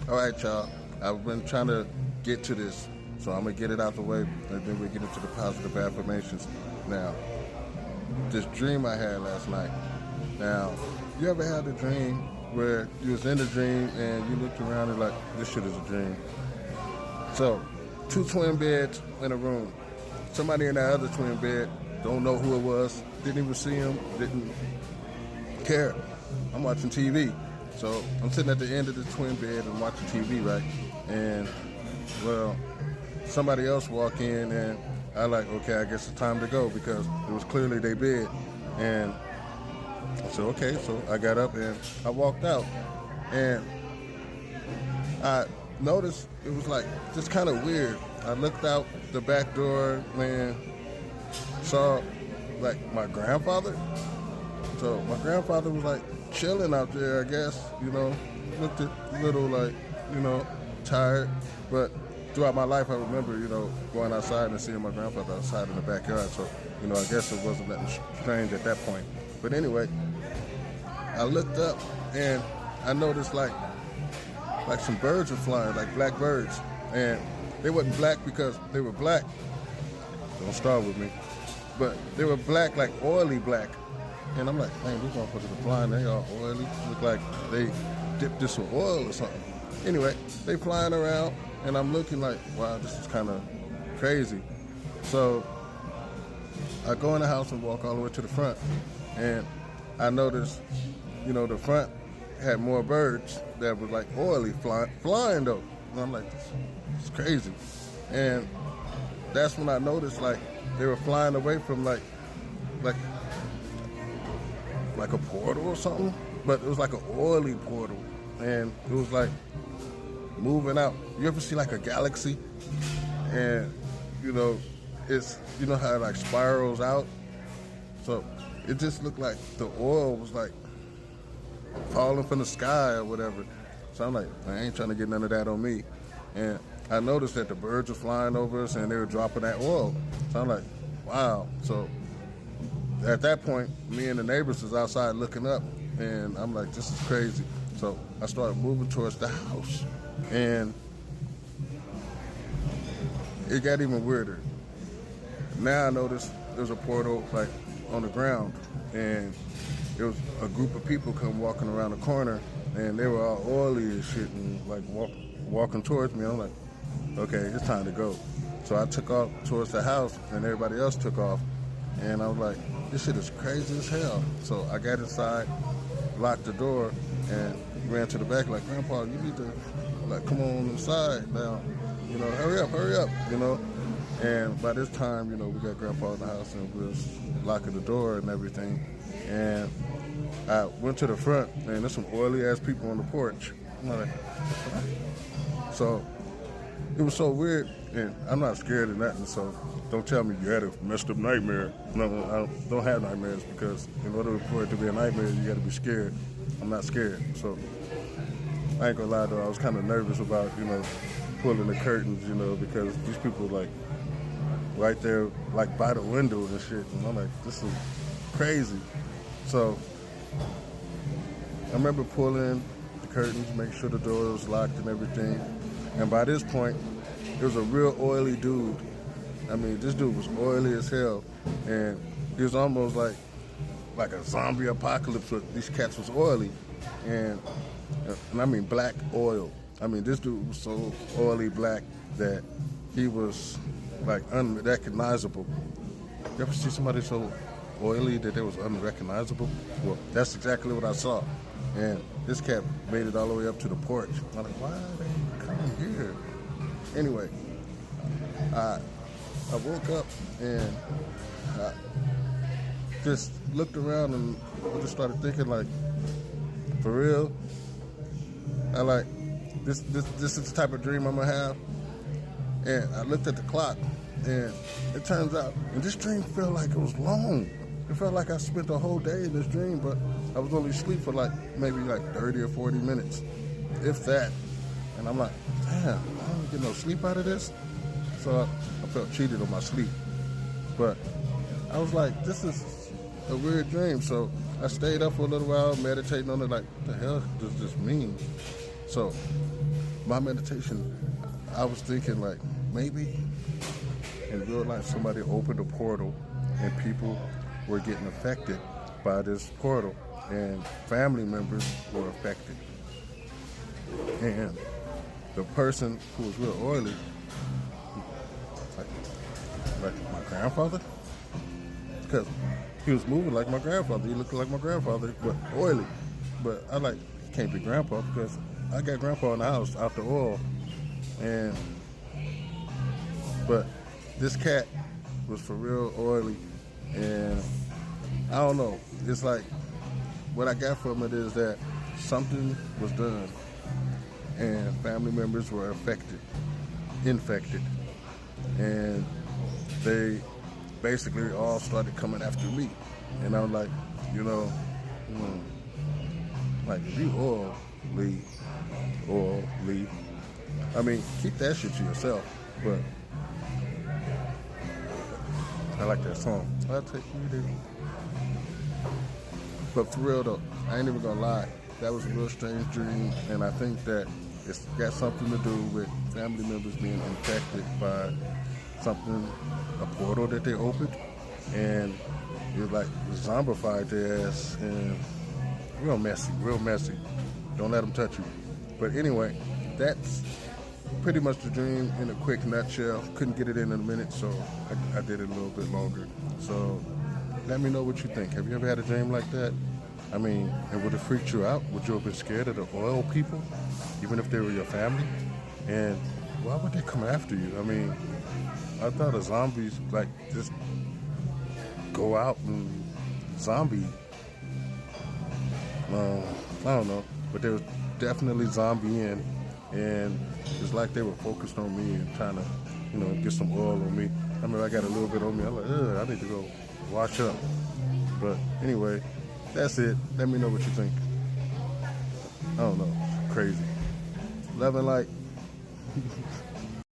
All right, y'all. I've been trying to get to this, so I'm gonna get it out the way, and then we get into the positive affirmations. Now, this dream I had last night. Now, you ever had a dream where you was in a dream and you looked around and like, this shit is a dream? So, two twin beds in a room. Somebody in that other twin bed don't know who it was, didn't even see him, didn't care. I'm watching TV. So I'm sitting at the end of the twin bed and watching TV, right? And, well, somebody else walk in and I like, okay, I guess it's time to go because it was clearly their bed. And I said, okay. So I got up and I walked out. And I noticed it was like just kind of weird. I looked out the back door and saw like my grandfather. So my grandfather was like chilling out there, I guess, looked a little like, tired. But throughout my life, I remember, going outside and seeing my grandfather outside in the backyard. So, I guess it wasn't that strange at that point. But anyway, I looked up and I noticed like some birds were flying, like black birds. And they wasn't black because they were black. Don't start with me. But they were black, like oily black. And I'm like, man, these motherfuckers are flying. They all oily. Look like they dipped this with oil or something. Anyway, they flying around, and I'm looking like, wow, this is kind of crazy. So I go in the house and walk all the way to the front, and I noticed, the front had more birds that were like oily flying though. And I'm like, this is crazy. And that's when I noticed like they were flying away from like a portal or something, but it was like an oily portal, and it was like moving out. You ever see like a galaxy, and it's how it like spirals out. So it just looked like the oil was like falling from the sky or whatever. So I'm like, I ain't trying to get none of that on me. And I noticed that the birds were flying over us and they were dropping that oil. So I'm like, wow. So at that point, me and the neighbors was outside looking up, and I'm like, this is crazy. So I started moving towards the house, and it got even weirder. Now I noticed there's a portal like on the ground, and there was a group of people come walking around the corner, and they were all oily and shit, and like walking towards me. I'm like, okay, it's time to go. So I took off towards the house, and everybody else took off, and I was like, this shit is crazy as hell. So I got inside, locked the door, and ran to the back like, Grandpa, you need to like come on inside now. Hurry up, And by this time, we got Grandpa in the house and we was locking the door and everything. And I went to the front, and there's some oily ass people on the porch. I'm like, so it was so weird, and I'm not scared of nothing, so don't tell me you had a messed up nightmare. No, I don't have nightmares, because in order for it to be a nightmare, you got to be scared. I'm not scared, so I ain't gonna lie though, I was kind of nervous about, pulling the curtains, because these people like right there, like by the window and shit, and I'm like, this is crazy. So I remember pulling the curtains, make sure the door was locked and everything, and by this point, there was a real oily dude. I mean, this dude was oily as hell, and he was almost like a zombie apocalypse, but these cats was oily, and I mean black oil. I mean, this dude was so oily black that he was like unrecognizable. You ever see somebody so oily that they was unrecognizable? Well, that's exactly what I saw, and this cat made it all the way up to the porch. I'm like, why are they coming here? Anyway, I woke up and I just looked around and I just started thinking, like, for real? I like, this is the type of dream I'm gonna have. And I looked at the clock, and it turns out, and this dream felt like it was long. It felt like I spent the whole day in this dream, but I was only asleep for maybe 30 or 40 minutes, if that. And I'm like, damn, I don't get no sleep out of this. So I felt cheated on my sleep. But I was like, this is a weird dream. So I stayed up for a little while, meditating on it, like, what the hell does this mean? So my meditation, I was thinking like maybe in real life somebody opened a portal and people were getting affected by this portal and family members were affected. And the person who was real oily, like my grandfather, because he was moving like my grandfather. He looked like my grandfather, but oily. But I like, he can't be grandpa because I got grandpa in the house out the oil. And, but this cat was for real oily. And I don't know. It's like, what I got from it is that something was done and family members were infected. And they basically all started coming after me. And I was like, like if you oil leave. I mean, keep that shit to yourself. But I like that song. I'll take you there. But for real though, I ain't even gonna lie. That was a real strange dream, and I think that it's got something to do with family members being infected by something, a portal that they opened, and it like zombified their ass, and real messy. Don't let them touch you. But anyway, that's pretty much the dream in a quick nutshell. Couldn't get it in a minute, so I did it a little bit longer. So let me know what you think. Have you ever had a dream like that? I mean, and would it freak you out? Would you have been scared of the oil people, even if they were your family? And why would they come after you? I mean, I thought the zombies like just go out and zombie. I don't know, but they were definitely zombieing, and it's like they were focused on me and trying to, get some oil on me. I mean, I got a little bit on me. I'm like, I need to go wash up. But anyway, that's it. Let me know what you think. I don't know. Crazy. Love and light.